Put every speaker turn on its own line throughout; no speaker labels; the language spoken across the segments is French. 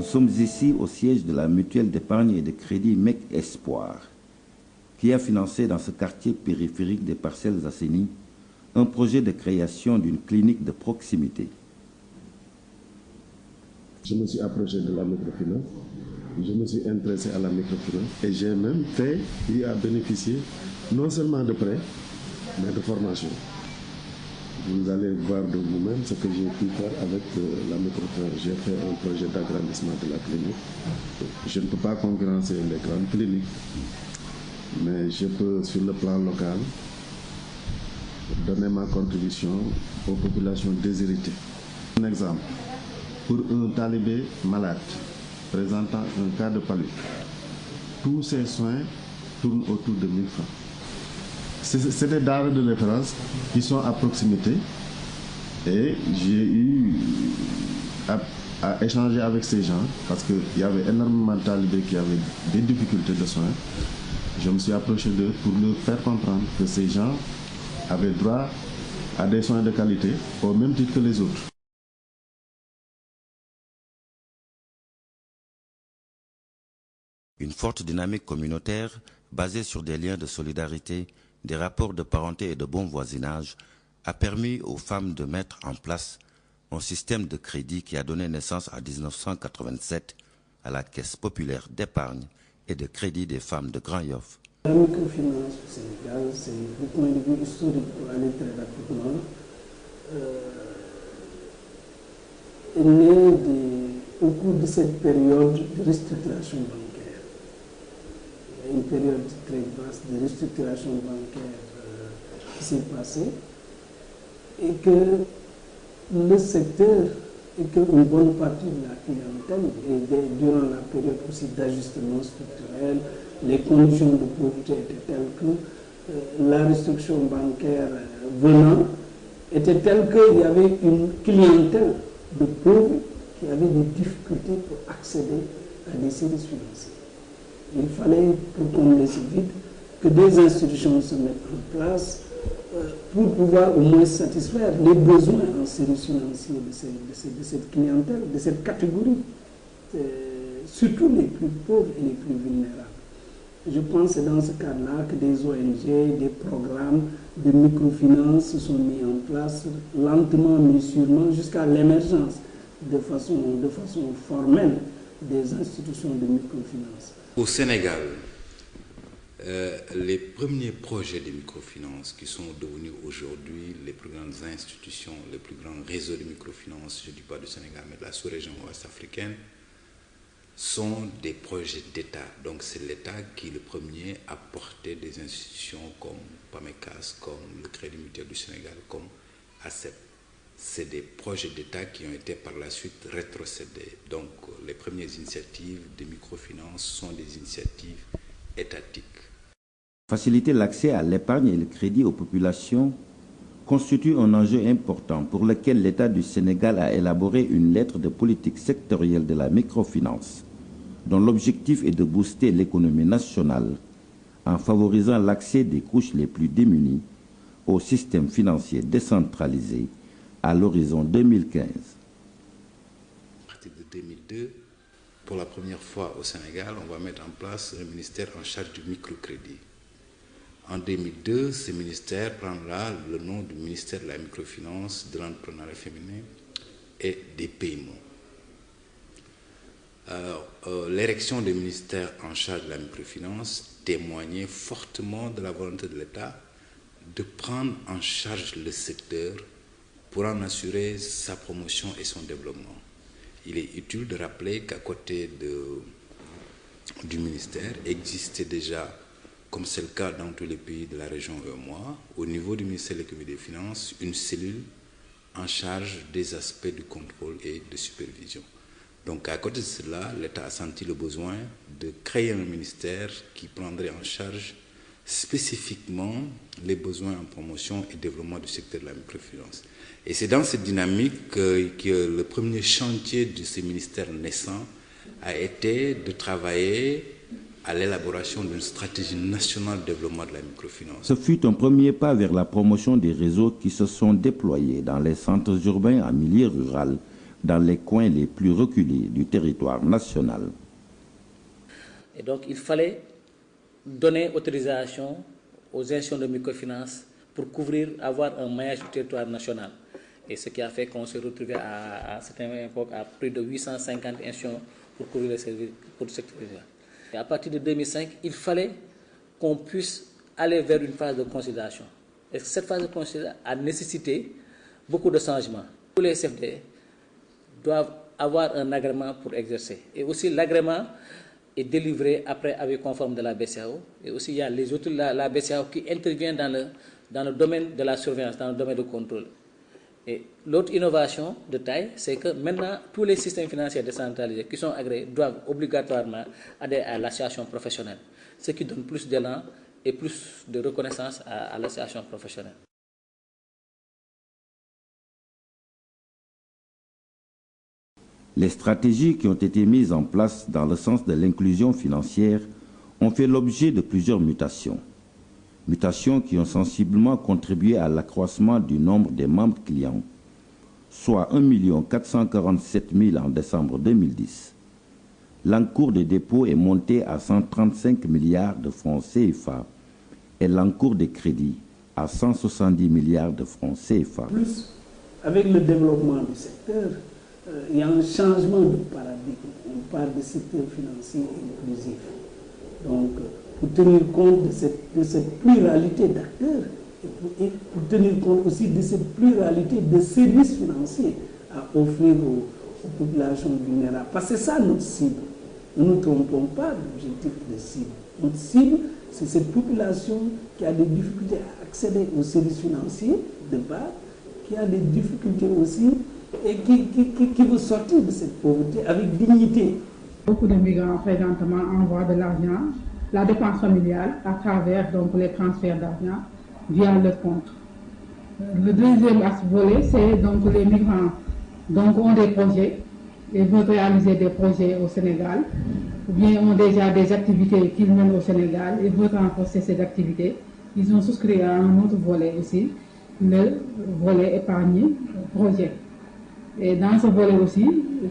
sommes ici au siège de la mutuelle d'épargne et de crédit MEC Espoir, qui a financé dans ce quartier périphérique des Parcelles Assainies un projet de création d'une clinique de proximité.
Je me suis approché de la microfinance, je me suis intéressé à la microfinance et j'ai même fait y à bénéficier non seulement de prêts, mais de formation. Vous allez voir de vous-même ce que j'ai pu faire avec la microfinance. J'ai fait un projet d'agrandissement de la clinique. Je ne peux pas concurrencer les grandes cliniques, mais je peux, sur le plan local, donner ma contribution aux populations déshéritées. Un exemple, pour un talibé malade présentant un cas de paludisme, tous ses soins tournent autour de 1000 francs. C'est des denrées de référence qui sont à proximité et j'ai eu à échanger avec ces gens parce qu'il y avait énormément de talibés qui avaient des difficultés de soins. Je me suis approché d'eux pour leur faire comprendre que ces gens avaient droit à des soins de qualité au même titre que les autres.
Une forte dynamique communautaire basée sur des liens de solidarité, des rapports de parenté et de bon voisinage a permis aux femmes de mettre en place un système de crédit qui a donné naissance en 1987 à la Caisse populaire d'épargne et de crédit des femmes de Grand Yoff.
La microfinance au Sénégal, c'est du point de vue historique pour aller très rapidement, est né au cours de cette période de restructuration bancaire. Il y a une période très vaste de restructuration bancaire qui s'est passée et que le secteur et qu'une bonne partie de la clientèle, et durant la période aussi d'ajustement structurel, les conditions de pauvreté étaient telles que la restriction bancaire venant était telle qu'il y avait une clientèle de pauvres qui avaient des difficultés pour accéder à des services financiers. Il fallait, pour combler ce vide, que des institutions se mettent en place pour pouvoir au moins satisfaire les besoins en services financiers de cette clientèle, de cette catégorie, surtout les plus pauvres et les plus vulnérables. Je pense que c'est dans ce cadre-là que des ONG, des programmes de microfinance se sont mis en place lentement mais sûrement jusqu'à l'émergence de façon formelle des institutions de microfinance.
Au Sénégal, les premiers projets de microfinance qui sont devenus aujourd'hui les plus grandes institutions, les plus grands réseaux de microfinance, je ne dis pas du Sénégal, mais de la sous-région ouest-africaine, sont des projets d'État. Donc c'est l'État qui est le premier à porter des institutions comme PAMECAS, comme le Crédit Mutuel du Sénégal, comme ACEP. C'est des projets d'État qui ont été par la suite rétrocédés. Donc les premières initiatives de microfinance sont des initiatives étatiques.
Faciliter l'accès à l'épargne et le crédit aux populations constitue un enjeu important pour lequel l'État du Sénégal a élaboré une lettre de politique sectorielle de la microfinance, dont l'objectif est de booster l'économie nationale en favorisant l'accès des couches les plus démunies au système financier décentralisé à l'horizon 2015.
À partir de 2002, pour la première fois au Sénégal, on va mettre en place un ministère en charge du microcrédit. En 2002, ce ministère prendra le nom du ministère de la microfinance, de l'entrepreneuriat féminin et des paiements. L'érection du ministère en charge de la microfinance témoignait fortement de la volonté de l'État de prendre en charge le secteur pour en assurer sa promotion et son développement. Il est utile de rappeler qu'à côté du ministère existait déjà, comme c'est le cas dans tous les pays de la région EMOA, au niveau du ministère de l'économie et des finances, une cellule en charge des aspects du contrôle et de supervision. Donc à côté de cela, l'État a senti le besoin de créer un ministère qui prendrait en charge spécifiquement les besoins en promotion et développement du secteur de la microfinance. Et c'est dans cette dynamique que le premier chantier de ce ministère naissant a été de travailler à l'élaboration d'une stratégie nationale de développement de la microfinance.
Ce fut un premier pas vers la promotion des réseaux qui se sont déployés dans les centres urbains en milieu rural dans les coins les plus reculés du territoire national.
Et donc il fallait donner autorisation aux institutions de microfinance pour avoir un maillage du territoire national. Et ce qui a fait qu'on s'est retrouvé à certaines époques à plus de 850 institutions pour couvrir les services pour le secteur. Et à partir de 2005, il fallait qu'on puisse aller vers une phase de consolidation. Et cette phase de consolidation a nécessité beaucoup de changements. Tous les CFD doivent avoir un agrément pour exercer. Et aussi l'agrément est délivré après avis conforme de la BCEAO. Et aussi il y a les autres, la BCEAO qui intervient dans le domaine de la surveillance, dans le domaine du contrôle. Et l'autre innovation de taille, c'est que maintenant, tous les systèmes financiers décentralisés qui sont agréés doivent obligatoirement adhérer à l'association professionnelle, ce qui donne plus d'élan et plus de reconnaissance à l'association professionnelle.
Les stratégies qui ont été mises en place dans le sens de l'inclusion financière ont fait l'objet de plusieurs mutations. Mutations qui ont sensiblement contribué à l'accroissement du nombre des membres clients, soit 1 447 000 en décembre 2010. L'encours de dépôt est monté à 135 milliards de francs CFA et l'encours de crédit à 170 milliards de francs CFA.
Plus, avec le développement du secteur, il y a un changement de paradigme. On parle de secteur financier inclusif. Donc, pour tenir compte de cette pluralité d'acteurs et pour tenir compte aussi de cette pluralité de services financiers à offrir aux populations vulnérables. Parce que c'est ça notre cible. Nous ne nous trompons pas d'objectif de cible. Notre cible, c'est cette population qui a des difficultés à accéder aux services financiers de base, qui a des difficultés aussi et qui veut sortir de cette pauvreté avec dignité.
Beaucoup de migrants présentement envoient de l'argent, la dépense familiale, à travers donc, les transferts d'argent via leur compte. Le deuxième volet, c'est donc les migrants ont des projets et veulent réaliser des projets au Sénégal, ou bien ont déjà des activités qu'ils mènent au Sénégal et veulent renforcer ces activités. Ils ont souscrit à un autre volet aussi, le volet épargne projet. Et dans ce volet aussi,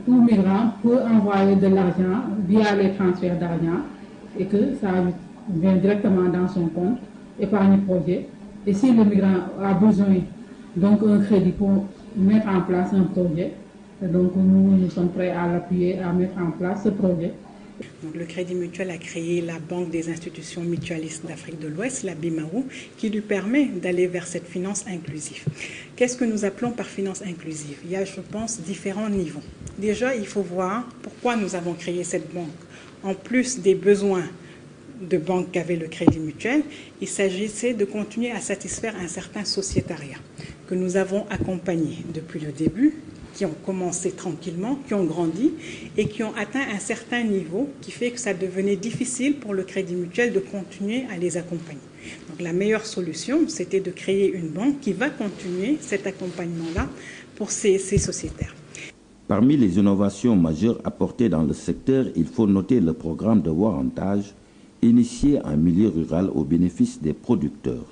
tout migrant peut envoyer de l'argent via les transferts d'argent et que ça vient directement dans son compte, épargne projet. Et si le migrant a besoin donc un crédit pour mettre en place un projet, donc nous sommes prêts à l'appuyer, à mettre en place ce projet.
Donc, le Crédit Mutuel a créé la Banque des institutions mutualistes d'Afrique de l'Ouest, la BIMAO, qui lui permet d'aller vers cette finance inclusive. Qu'est-ce que nous appelons par finance inclusive? Il y a, je pense, différents niveaux. Déjà, il faut voir pourquoi nous avons créé cette banque. En plus des besoins de banque qu'avait le Crédit Mutuel, il s'agissait de continuer à satisfaire un certain sociétariat que nous avons accompagné depuis le début, qui ont commencé tranquillement, qui ont grandi et qui ont atteint un certain niveau qui fait que ça devenait difficile pour le Crédit Mutuel de continuer à les accompagner. Donc la meilleure solution, c'était de créer une banque qui va continuer cet accompagnement-là pour ces sociétaires.
Parmi les innovations majeures apportées dans le secteur, il faut noter le programme de warrantage initié en milieu rural au bénéfice des producteurs.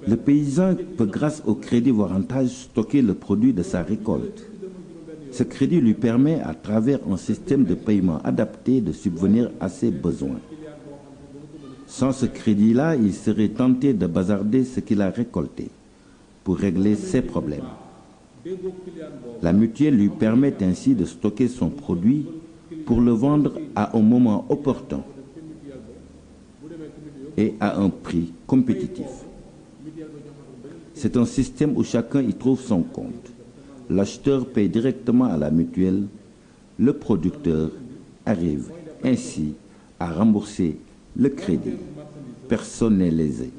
Le paysan peut, grâce au crédit warrantage, stocker le produit de sa récolte. Ce crédit lui permet, à travers un système de paiement adapté, de subvenir à ses besoins. Sans ce crédit-là, il serait tenté de bazarder ce qu'il a récolté pour régler ses problèmes. La mutuelle lui permet ainsi de stocker son produit pour le vendre à un moment opportun et à un prix compétitif. C'est un système où chacun y trouve son compte. L'acheteur paye directement à la mutuelle. Le producteur arrive ainsi à rembourser le crédit. Personne n'est lésé.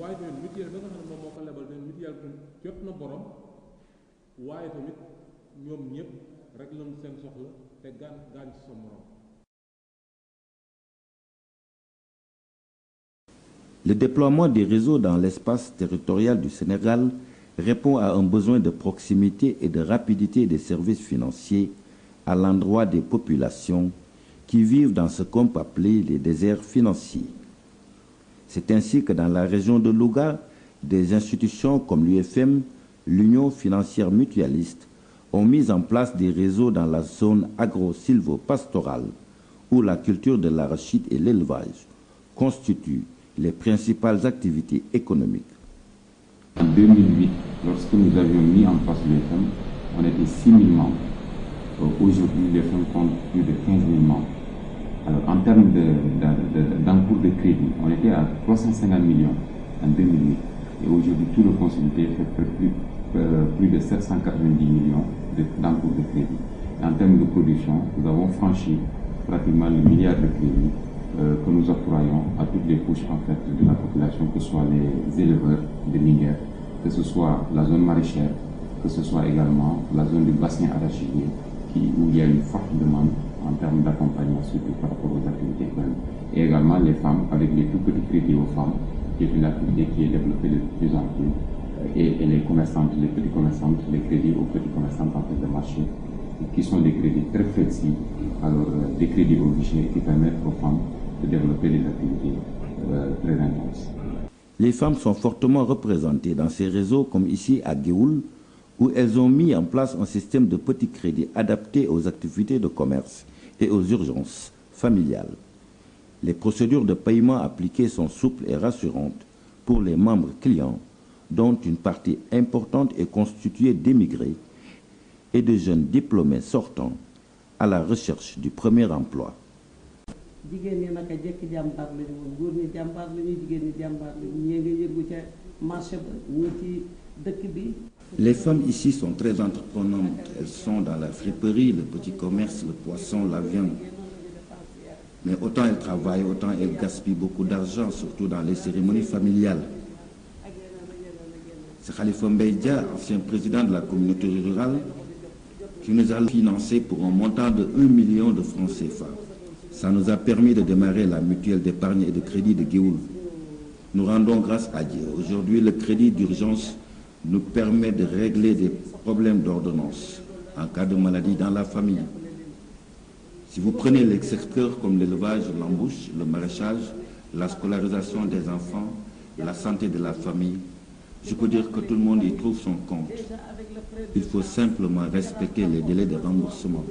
Le déploiement des réseaux dans l'espace territorial du Sénégal répond à un besoin de proximité et de rapidité des services financiers à l'endroit des populations qui vivent dans ce qu'on peut appeler les déserts financiers. C'est ainsi que dans la région de Louga, Des institutions comme l'UFM, l'Union financière mutualiste, ont mis en place des réseaux dans la zone agro-silvopastorale où la culture de l'arachide et l'élevage constituent les principales activités économiques.
En 2008, lorsque nous avions mis en place l'UFM, on était 6 000 membres. Aujourd'hui, l'UFM compte plus de 15 000 membres. Alors, en termes d'encours de crédit, on était à 350 millions en 2008. Et aujourd'hui, tout le consolidé fait plus de 790 millions d'encours de crédit. Et en termes de production, nous avons franchi pratiquement le milliard de crédits que nous octroyons à toutes les couches en fait, de la population, que ce soit les éleveurs de Linguère, que ce soit la zone maraîchère, que ce soit également la zone du bassin arachidier, où il y a une forte demande en termes d'accompagnement, surtout par rapport aux activités économiques. Et également les femmes, avec les tout petits crédits aux femmes, qui est une activité qui est développée de plus en plus, et les commerçantes, les petits commerçantes, les crédits aux petits commerçants en fait de marché, qui sont des crédits très flexibles, alors des crédits au guichet qui permettent aux femmes de développer des activités très intenses.
Les femmes sont fortement représentées dans ces réseaux comme ici à Géoul, où elles ont mis en place un système de petits crédits adapté aux activités de commerce et aux urgences familiales. Les procédures de paiement appliquées sont souples et rassurantes pour les membres clients, dont une partie importante est constituée d'émigrés et de jeunes diplômés sortants à la recherche du premier emploi. Les femmes ici sont très entreprenantes. Elles sont dans la friperie, le petit commerce, le poisson, la viande. Mais autant elles travaillent, autant elles gaspillent beaucoup d'argent, surtout dans les cérémonies familiales. C'est Khalifa Mbaïdia, ancien président de la communauté rurale, qui nous a financé pour un montant de 1 million de francs CFA. Ça nous a permis de démarrer la mutuelle d'épargne et de crédit de Géoul. Nous rendons grâce à Dieu. Aujourd'hui, le crédit d'urgence nous permet de régler des problèmes d'ordonnance en cas de maladie dans la famille. Si vous prenez les secteurs comme l'élevage, l'embauche, le maraîchage, la scolarisation des enfants, la santé de la famille, je peux dire que tout le monde y trouve son compte. Il faut simplement respecter les délais de remboursement.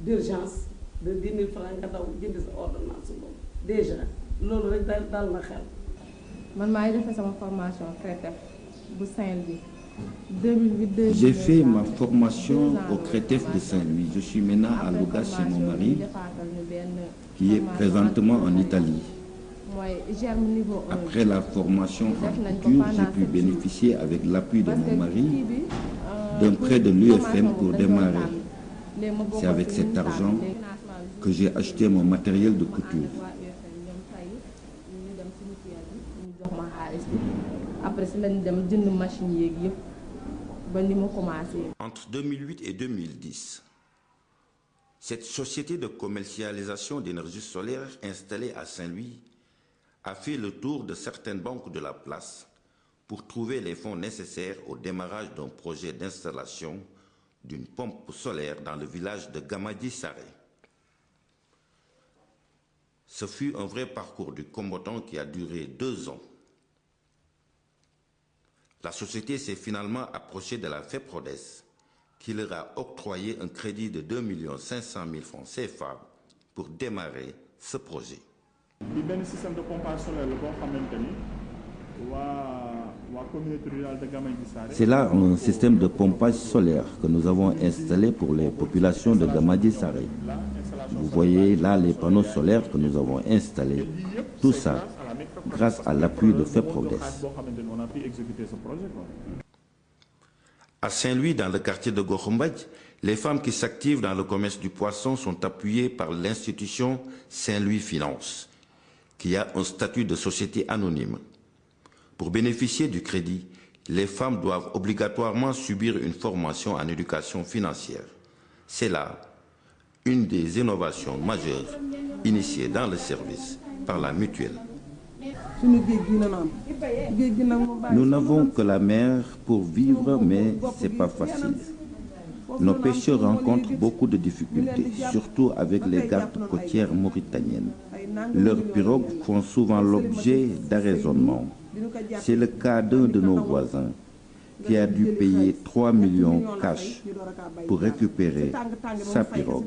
D'urgence de 10 000 francs nga daw jënd sa ordonnance boobu déjà loolu rek dal na xel.
Man maay defee sama formation CRETEF bu Saint-Louis 2008.
J'ai fait ma formation au CRETEF de Saint-Louis. Je suis maintenant à Louga chez mon mari, qui est présentement en Italie. Après la formation en couture, j'ai pu bénéficier avec l'appui de mon mari d'un prêt de l'UFM pour démarrer. C'est avec cet argent que j'ai acheté mon matériel de couture. Entre 2008 et 2010, cette société de commercialisation d'énergie solaire installée à Saint-Louis a fait le tour de certaines banques de la place pour trouver les fonds nécessaires au démarrage d'un projet d'installation d'une pompe solaire dans le village de Gamadji-Saré. Ce fut un vrai parcours du combattant qui a duré 2 ans. La société s'est finalement approchée de la FEPRODES, qui leur a octroyé un crédit de 2 500 000 francs CFA pour démarrer ce projet. C'est là un système de pompage solaire que nous avons installé pour les populations de Gamadji-Saré. Vous voyez là les panneaux solaires que nous avons installés. Tout ça grâce à l'appui de FEPRODES. À Saint-Louis, dans le quartier de Gokhoumbadj, les femmes qui s'activent dans le commerce du poisson sont appuyées par l'institution Saint-Louis Finance, qui a un statut de société anonyme. Pour bénéficier du crédit, les femmes doivent obligatoirement subir une formation en éducation financière. C'est là une des innovations majeures initiées dans le service par la mutuelle. Nous n'avons que la mer pour vivre, mais ce n'est pas facile. Nos pêcheurs rencontrent beaucoup de difficultés, surtout avec les gardes côtières mauritaniennes. Leurs pirogues font souvent l'objet d'arraisonnements. C'est le cas d'un de nos voisins qui a dû payer 3 millions cash pour récupérer sa pirogue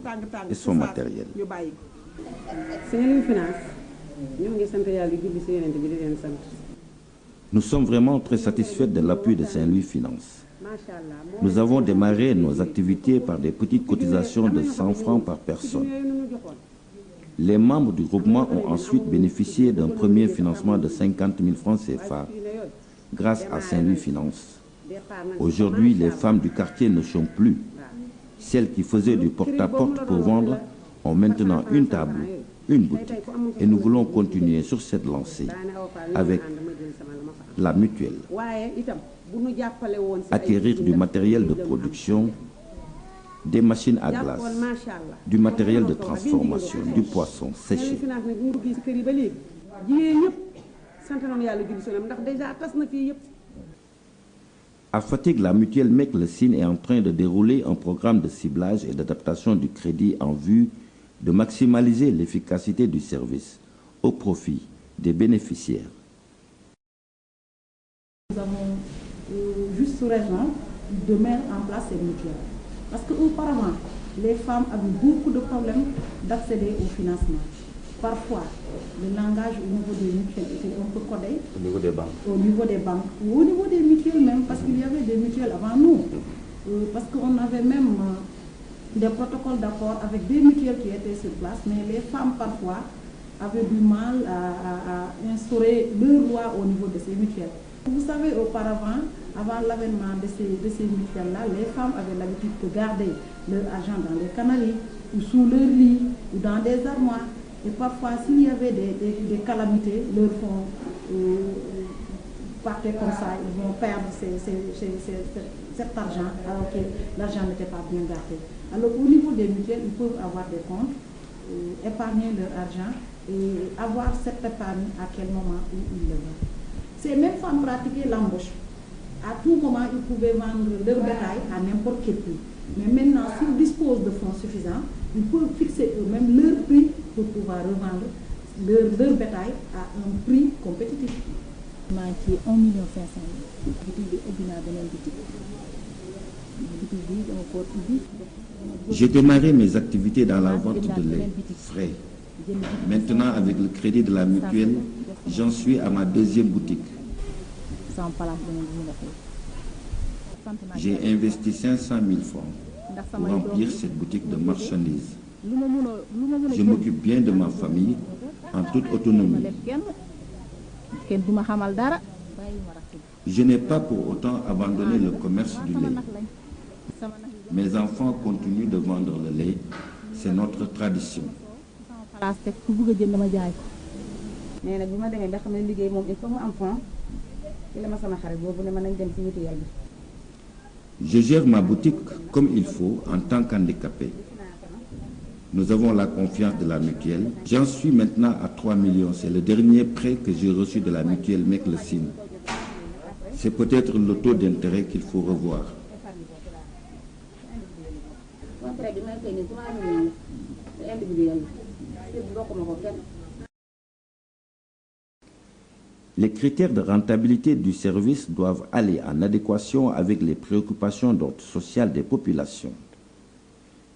et son matériel. Nous sommes vraiment très satisfaits de l'appui de Saint-Louis Finance. Nous avons démarré nos activités par des petites cotisations de 100 francs par personne. Les membres du groupement ont ensuite bénéficié d'un premier financement de 50 000 francs CFA grâce à Saint-Louis Finance. Aujourd'hui, les femmes du quartier ne chôment plus. Celles qui faisaient du porte-à-porte pour vendre ont maintenant une table, une boutique. Et nous voulons continuer sur cette lancée avec la mutuelle. Acquérir du matériel de production, des machines à glace, du matériel de transformation, du poisson séché. À Fatick, la mutuelle MEC Le Sine est en train de dérouler un programme de ciblage et d'adaptation du crédit en vue de maximaliser l'efficacité du service au profit des bénéficiaires.
Nous avons juste raison de mettre en place ces mutuelles. Parce qu'auparavant, les femmes avaient beaucoup de problèmes d'accéder au financement. Parfois, le langage au niveau des mutuelles était un peu codé. Au niveau des banques. Au niveau des banques. Ou au niveau des mutuelles même, parce qu'il y avait des mutuelles avant nous. Parce qu'on avait même des protocoles d'accord avec des mutuelles qui étaient sur place, mais les femmes parfois avaient du mal à instaurer leur loi au niveau de ces mutuelles. Vous savez, auparavant, avant l'avènement de ces mutuelles-là, les femmes avaient l'habitude de garder leur argent dans les canaries, ou sous leur lit, ou dans des armoires. Et parfois, s'il y avait des calamités, leurs fonds partaient comme ça, ils vont perdre cet argent, alors que l'argent n'était pas bien gardé. Alors au niveau des mutuelles, ils peuvent avoir des comptes, épargner leur argent et avoir cette épargne à quel moment où ils le veulent. Ces mêmes femmes pratiquaient l'embauche. À tout moment, ils pouvaient vendre leur bétail à n'importe quel prix. Mais maintenant, s'ils disposent de fonds suffisants, ils peuvent fixer eux-mêmes leur prix pour pouvoir revendre leur bétail à un prix compétitif. $1,5 million.
J'ai démarré mes activités dans la vente de lait frais. Maintenant, avec le crédit de la mutuelle, j'en suis à ma deuxième boutique. J'ai investi 500 000 francs pour remplir cette boutique de marchandises. Je m'occupe bien de ma famille en toute autonomie. Je n'ai pas pour autant abandonné le commerce du lait. Mes enfants continuent de vendre le lait. C'est notre tradition. Je gère ma boutique comme il faut en tant qu'handicapé. Nous avons la confiance de la mutuelle. J'en suis maintenant à 3 millions. C'est le dernier prêt que j'ai reçu de la mutuelle MEC Le Sine. C'est peut-être le taux d'intérêt qu'il faut revoir. Les critères de rentabilité du service doivent aller en adéquation avec les préoccupations d'ordre social des populations.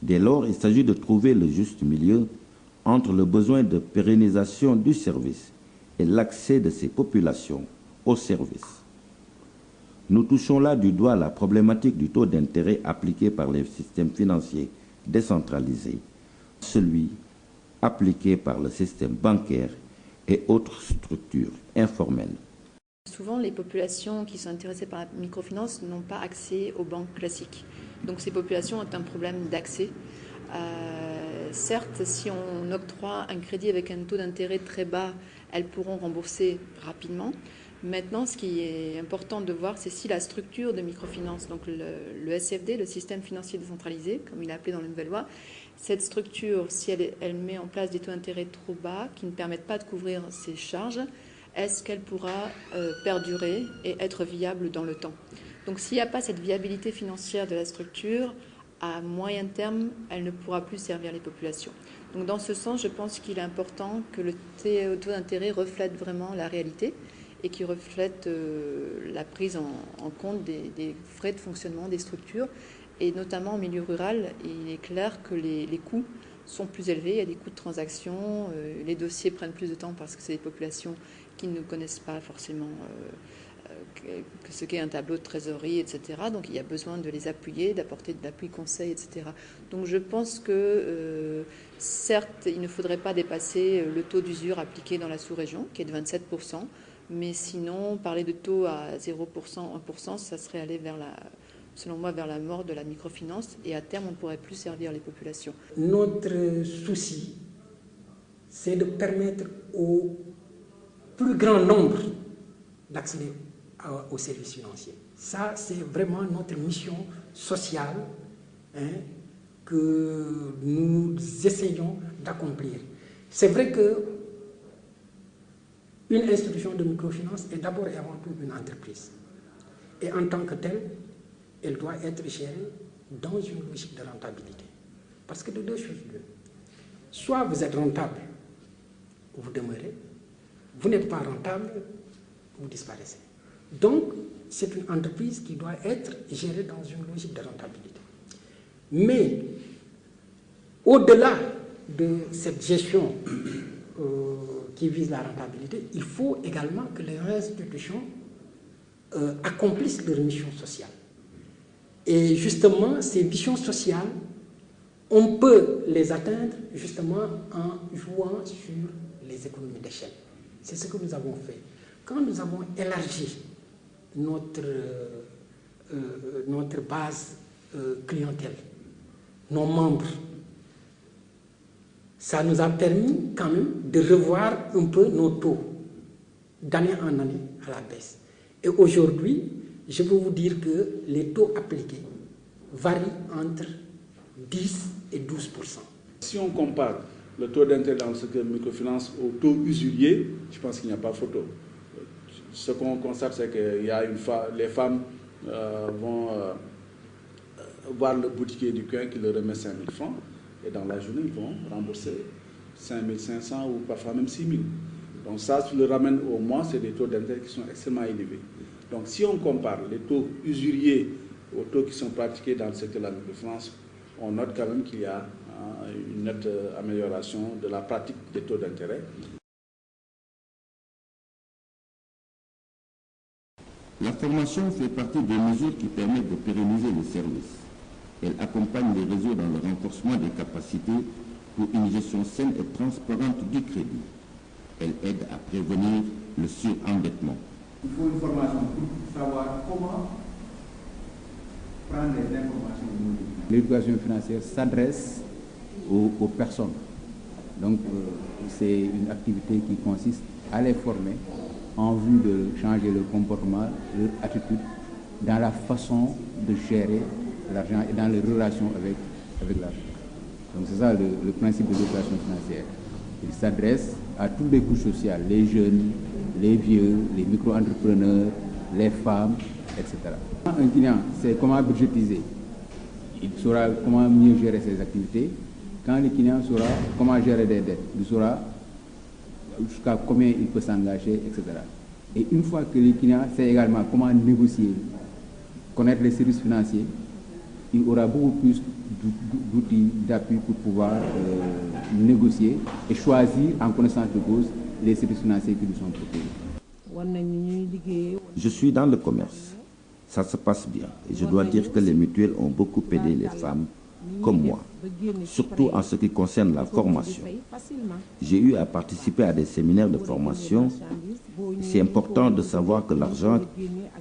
Dès lors, il s'agit de trouver le juste milieu entre le besoin de pérennisation du service et l'accès de ces populations au service. Nous touchons là du doigt la problématique du taux d'intérêt appliqué par les systèmes financiers décentralisés, celui appliqué par le système bancaire et autres structures informelles.
Souvent, les populations qui sont intéressées par la microfinance n'ont pas accès aux banques classiques. Donc ces populations ont un problème d'accès. Certes, si on octroie un crédit avec un taux d'intérêt très bas, elles pourront rembourser rapidement. Maintenant, ce qui est important de voir, c'est si la structure de microfinance, donc le SFD, le système financier décentralisé, comme il est appelé dans la nouvelle loi, cette structure, si elle met en place des taux d'intérêt trop bas qui ne permettent pas de couvrir ses charges, est-ce qu'elle pourra perdurer et être viable dans le temps? Donc s'il n'y a pas cette viabilité financière de la structure, à moyen terme, elle ne pourra plus servir les populations. Donc dans ce sens, je pense qu'il est important que le taux d'intérêt reflète vraiment la réalité et qui reflète la prise en compte des frais de fonctionnement des structures. Et notamment en milieu rural, il est clair que les coûts sont plus élevés, il y a des coûts de transaction, les dossiers prennent plus de temps parce que c'est des populations qui ne connaissent pas forcément que ce qu'est un tableau de trésorerie, etc. Donc il y a besoin de les appuyer, d'apporter de l'appui conseil, etc. Donc je pense que certes, il ne faudrait pas dépasser le taux d'usure appliqué dans la sous-région, qui est de 27%, mais sinon, parler de taux à 0%, 1%, ça serait aller selon moi, vers la mort de la microfinance, et à terme, on ne pourrait plus servir les populations.
Notre souci, c'est de permettre au plus grand nombre d'accéder aux services financiers. Ça, c'est vraiment notre mission sociale que nous essayons d'accomplir. C'est vrai que une institution de microfinance est d'abord et avant tout une entreprise. Et en tant que telle, elle doit être gérée dans une logique de rentabilité. Parce que de deux choses l'une. Soit vous êtes rentable, vous demeurez. Vous n'êtes pas rentable, vous disparaissez. Donc, c'est une entreprise qui doit être gérée dans une logique de rentabilité. Mais, au-delà de cette gestion qui vise la rentabilité, il faut également que les institutions accomplissent leur mission sociale. Et justement, ces missions sociales, on peut les atteindre justement en jouant sur les économies d'échelle. C'est ce que nous avons fait. Quand nous avons élargi notre base clientèle, nos membres, ça nous a permis quand même de revoir un peu nos taux d'année en année à la baisse. Et aujourd'hui, je peux vous dire que les taux appliqués varient entre 10 et 12%.
Si on compare le taux d'intérêt dans le secteur microfinance au taux usurier, je pense qu'il n'y a pas photo. Ce qu'on constate, c'est que les femmes vont voir le boutiquier du coin qui leur remet 5 000 francs et dans la journée, ils vont rembourser 5 500 ou parfois même 6 000. Donc ça, si tu le ramènes au mois, c'est des taux d'intérêt qui sont extrêmement élevés. Donc si on compare les taux usuriers aux taux qui sont pratiqués dans le secteur de la microfinance, on note quand même qu'il y a une nette amélioration de la pratique des taux d'intérêt.
La formation fait partie des mesures qui permettent de pérenniser le service. Elle accompagne les réseaux dans le renforcement des capacités pour une gestion saine et transparente du crédit. Elle aide à prévenir le surendettement.
Il faut une formation pour savoir comment prendre les informations. L'éducation financière s'adresse aux personnes. Donc, c'est une activité qui consiste à les former en vue de changer leur comportement, leur attitude, dans la façon de gérer l'argent et dans les relations avec l'argent. Donc, c'est ça le principe de l'éducation financière. Il s'adresse à toutes les couches sociales, les jeunes, les vieux, les micro-entrepreneurs, les femmes, etc. Un client sait comment budgétiser, il saura comment mieux gérer ses activités. Quand le client saura comment gérer des dettes, il saura jusqu'à combien il peut s'engager, etc. Et une fois que le client sait également comment négocier, connaître les services financiers, il aura beaucoup plus d'outils d'appui pour pouvoir négocier et choisir en connaissance de cause les services financiers qui lui sont proposés.
Je suis dans le commerce. Ça se passe bien. Et je dois dire que les mutuelles ont beaucoup aidé les femmes comme moi, surtout en ce qui concerne la formation. J'ai eu à participer à des séminaires de formation. C'est important de savoir que l'argent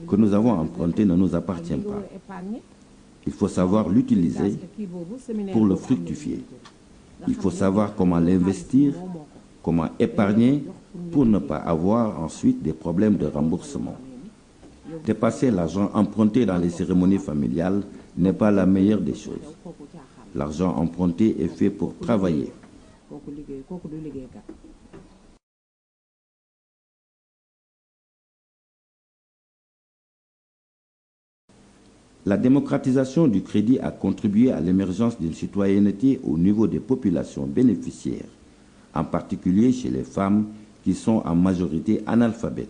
que nous avons emprunté ne nous appartient pas. Il faut savoir l'utiliser pour le fructifier. Il faut savoir comment l'investir, comment épargner pour ne pas avoir ensuite des problèmes de remboursement. Dépasser l'argent emprunté dans les cérémonies familiales n'est pas la meilleure des choses. L'argent emprunté est fait pour travailler. La démocratisation du crédit a contribué à l'émergence d'une citoyenneté au niveau des populations bénéficiaires, en particulier chez les femmes qui sont en majorité analphabètes.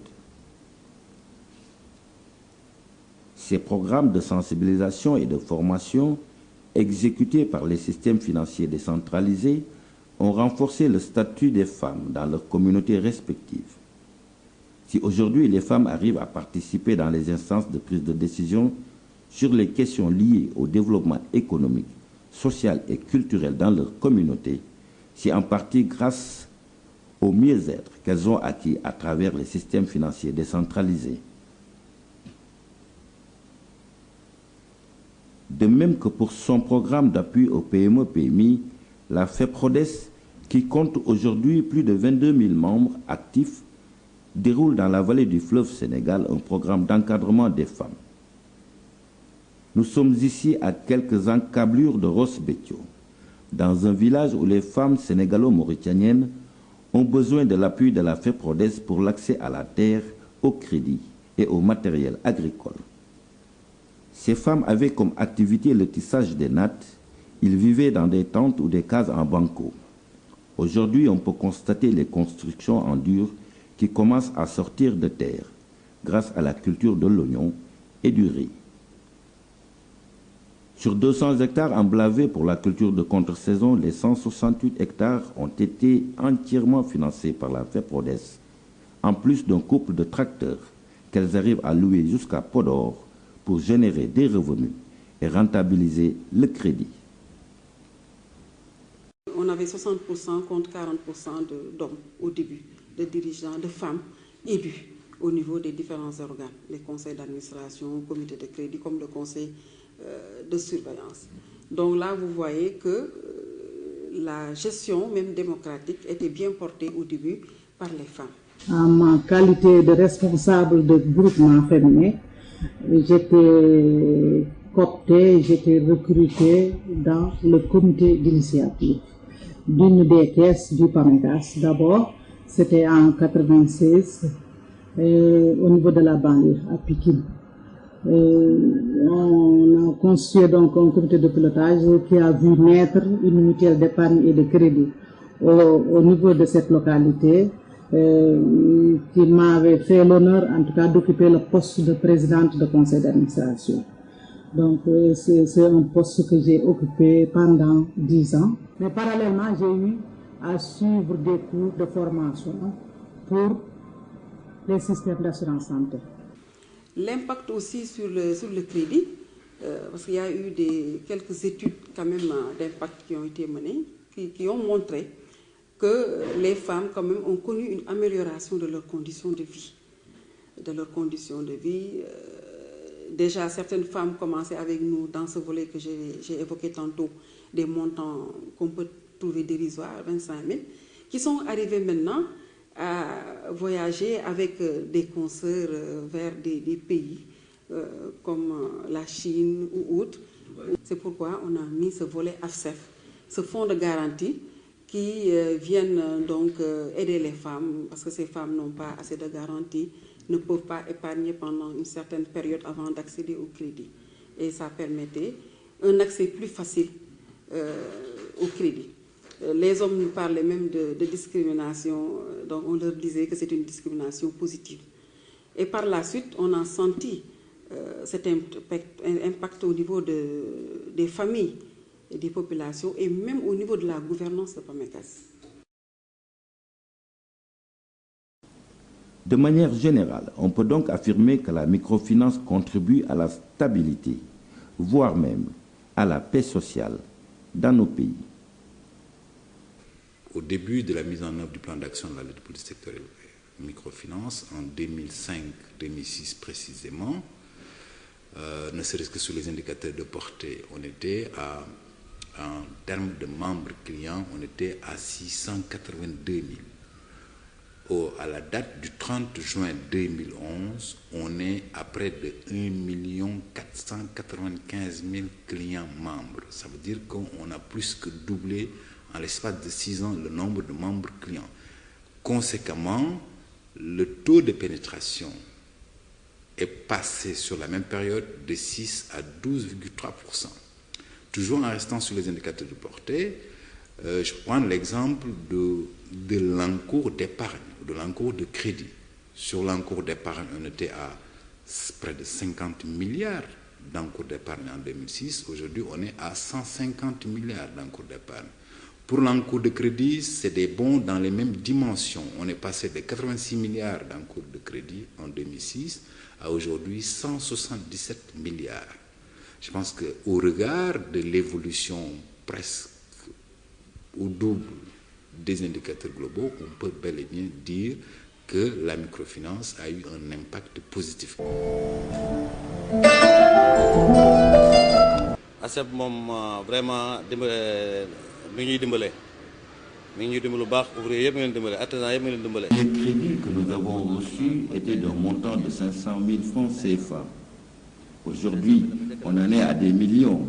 Ces programmes de sensibilisation et de formation, exécutés par les systèmes financiers décentralisés, ont renforcé le statut des femmes dans leurs communautés respectives. Si aujourd'hui les femmes arrivent à participer dans les instances de prise de décision sur les questions liées au développement économique, social et culturel dans leur communauté, c'est en partie grâce au mieux-être qu'elles ont acquis à travers les systèmes financiers décentralisés. De même que pour son programme d'appui au PME-PMI, la FEPRODES, qui compte aujourd'hui plus de 22 000 membres actifs, déroule dans la vallée du fleuve Sénégal un programme d'encadrement des femmes. Nous sommes ici à quelques encablures de Ross Béthio, dans un village où les femmes sénégalo-mauritaniennes ont besoin de l'appui de la FEPRODES pour l'accès à la terre, au crédit et au matériel agricole. Ces femmes avaient comme activité le tissage des nattes. Ils vivaient dans des tentes ou des cases en banco. Aujourd'hui, on peut constater les constructions en dur qui commencent à sortir de terre grâce à la culture de l'oignon et du riz. Sur 200 hectares emblavés pour la culture de contre-saison, les 168 hectares ont été entièrement financés par la FEPRODES, en plus d'un couple de tracteurs qu'elles arrivent à louer jusqu'à Podor pour générer des revenus et rentabiliser le crédit.
On avait 60% contre 40% d'hommes au début, de dirigeants, de femmes élus au niveau des différents organes, les conseils d'administration, comités de crédit, comme le conseil de surveillance. Donc là, vous voyez que la gestion, même démocratique, était bien portée au début par les femmes.
En ma qualité de responsable de groupement féminin, j'étais cooptée, j'étais recrutée dans le comité d'initiative d'une des caisses du PAMECAS. D'abord, c'était en 1996, au niveau de la banlieue, à Pikine. On a constitué donc un comité de pilotage qui a vu naître une mutuelle d'épargne et de crédit au niveau de cette localité, qui m'avait fait l'honneur en tout cas d'occuper le poste de présidente de conseil d'administration. Donc c'est un poste que j'ai occupé pendant 10 ans. Mais parallèlement, j'ai eu à suivre des cours de formation pour les systèmes d'assurance santé.
L'impact aussi sur le crédit, parce qu'il y a eu quelques études quand même d'impact qui ont été menées, qui ont montré que les femmes quand même ont connu une amélioration de leurs conditions de vie. Déjà, certaines femmes commençaient avec nous dans ce volet que j'ai évoqué tantôt, des montants qu'on peut trouver dérisoires, 25 000, qui sont arrivées maintenant à voyager avec des consoeurs vers des pays comme la Chine ou autres. C'est pourquoi on a mis ce volet AFSEF, ce fonds de garantie qui viennent donc aider les femmes, parce que ces femmes n'ont pas assez de garantie, ne peuvent pas épargner pendant une certaine période avant d'accéder au crédit. Et ça permettait un accès plus facile au crédit. Les hommes nous parlaient même de discrimination, donc on leur disait que c'est une discrimination positive. Et par la suite, on a senti cet impact au niveau des familles et des populations, et même au niveau de la gouvernance de PAMECAS.
De manière générale, on peut donc affirmer que la microfinance contribue à la stabilité, voire même à la paix sociale dans nos pays.
Au début de la mise en œuvre du plan d'action de la lutte pour le secteur microfinance, en 2005-2006 précisément, ne serait-ce que sur les indicateurs de portée, on était en termes de membres clients, on était à 682 000. À la date du 30 juin 2011, on est à près de 1 495 000 clients membres. Ça veut dire qu'on a plus que doublé en l'espace de 6 ans le nombre de membres clients. Conséquemment, le taux de pénétration est passé sur la même période de 6 à 12,3%. Toujours en restant sur les indicateurs de portée, je prends l'exemple de l'encours d'épargne, de l'encours de crédit. Sur l'encours d'épargne, on était à près de 50 milliards d'encours d'épargne en 2006. Aujourd'hui, on est à 150 milliards d'encours d'épargne. Pour l'encours de crédit, c'est des bons dans les mêmes dimensions. On est passé de 86 milliards d'encours de crédit en 2006 à aujourd'hui 177 milliards. Je pense qu'au regard de l'évolution presque au double des indicateurs globaux, on peut bel et bien dire que la microfinance a eu un impact positif.
ACEP moom vraiment mi ngi dimbale mi ngi dimbale lu baax ouvrier yëpp mi ngi leen dimbale artisan yëpp mi ngi leen dimbale.
Les crédits que nous avons reçus étaient d'un montant de 500 000 francs CFA. Aujourd'hui, on en est à des millions.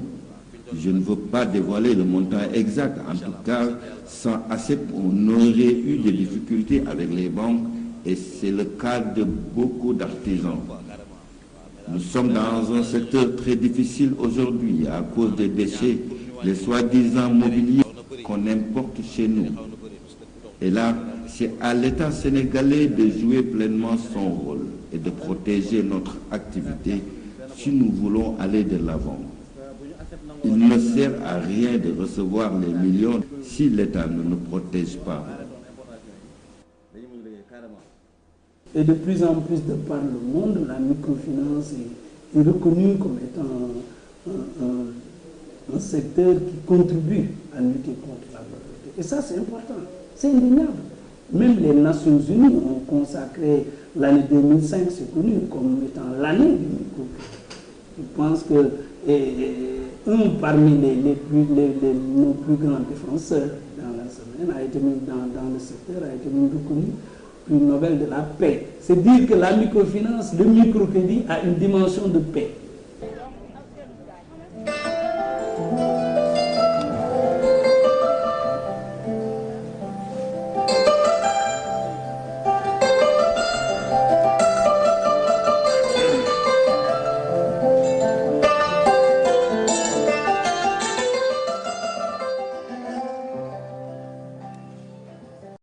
Je ne veux pas dévoiler le montant exact. En tout cas, sans ACEP, on aurait eu des difficultés avec les banques et c'est le cas de beaucoup d'artisans. Nous sommes dans un secteur très difficile aujourd'hui à cause des déchets, les soi-disant mobiliers qu'on importe chez nous. Et là, c'est à l'État sénégalais de jouer pleinement son rôle et de protéger notre activité si nous voulons aller de l'avant. Il ne sert à rien de recevoir les millions si l'État ne nous protège pas.
Et de plus en plus de par le monde, la microfinance est reconnue comme étant un secteur qui contribue à lutter contre la pauvreté. Et ça, c'est important, c'est indéniable. Même les Nations Unies ont consacré l'année 2005, c'est connu comme étant l'année du microcrédit. Je pense que un parmi nos plus grands défenseurs dans la semaine a été mis dans le secteur, a été mis reconnu prix Nobel de la paix. C'est dire que la microfinance, le microcrédit a une dimension de paix.